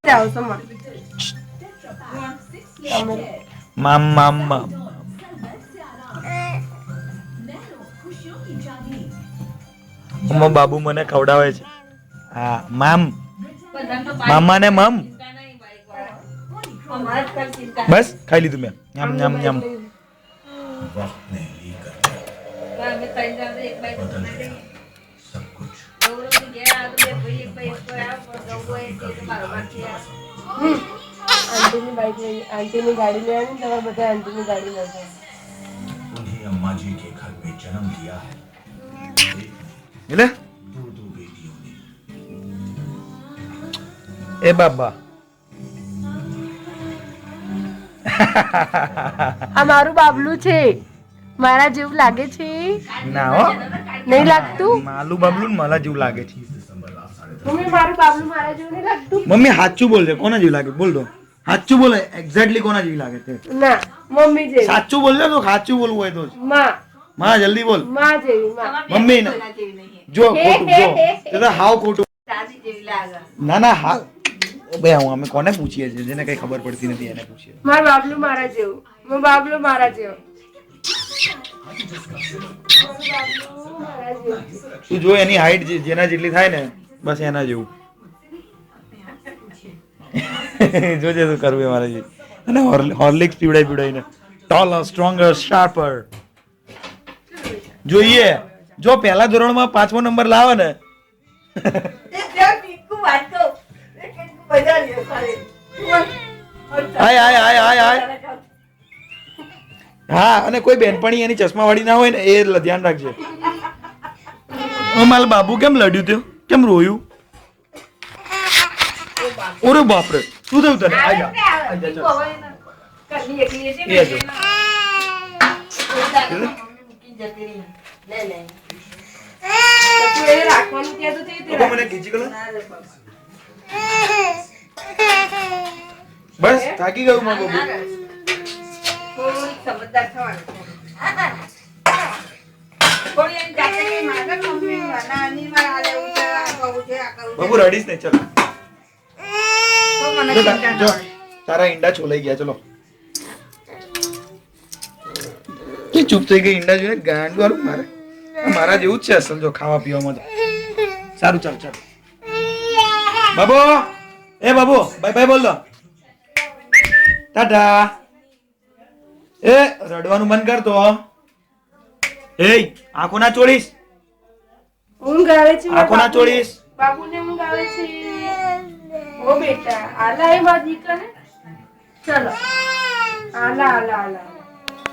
જાઓ સમા મામ મામ મામ મમ્મા બાબુ મને ખવડાવે છે હા મામ મામા ને મમ બસ ખાઈ લીધું મેં યમ યમ યમ આંટીની ગાડી લેવાની તમારે બધા આંટીની ગાડી લેવાની उन्हें अम्मा जी के घर में जन्म दिया है એટલે दो बेटियों ने એ બાબા આ મારું બાબલું છે મારા જેવું લાગે છે ના હો નહીં લાગતું માલું બાબલું ને માલા જેવું લાગે છે મમ્મી મારું બાબલું મારા જેવું નહીં લાગતું મમ્મી સાચું બોલજે કોના જેવું લાગે બોલ દો સાચું બોલે એક્ઝેક્ટલી કોના જેવી લાગે છે ના મમ્મી જેવી સાચું બોલજે તો સાચું બોલવું હોય તો માં માં જલ્દી બોલ માં જેવી માં મમ્મી ને જો ખોટું જો તે તો હાવ ખોટું ના ના હા ભાઈ હું અમે કોને પૂછીએ છીએ જેને કઈ ખબર પડતી નથી એને પૂછીએ મારું બાબલું મારા જેવું મારું બાબલું મારા જેવું તું જો એની હાઈટ જેના જેટલી થાય ને બસ એના જેવું જોજે શું કરવું મારે જે અને હોર્લિક્સ પીવડાઈને ટોલર સ્ટ્રોંગર શાર્પર જોઈએ જો પહેલા ધોરણમાં 5મો નંબર લાવે ને હાય હાય હાય હાય હાય હા અને કોઈ બેનપણી એની ચશ્મા વાળી ના હોય ને એ ધ્યાન રાખજે મારા બાબુ કેમ લડ્યું થયું કેમ રોયું ઓરે બાપરે શું થયું તને આજા મને ખીચી ગયો બસ થાકી ગયું મારું બાબુ સમજદાર થવાનું બાબુ રડીશ ને ચલો જો તારા ઈંડા છોલાઈ ગયા ચલો કે ચૂપ થઈ ગઈ ઈંડા જોઈને ગાંડ વાળું મારા જેવું જ છે અસલ જો ખાવા પીવામાં સારું ચાલ ચાલ બાબુ એ બાબુ બાય બાય બોલ દો ટાટા એ રડવાનું બંધ કર તો એ આંખો ના ચોળીશ ઊંઘ આવે છે આંખો ના ચોળીશ બાબુને ઊંઘ આવે છે ઓ બેટા આલા એ મારી દીકરાને ચલો આલા આલા આલા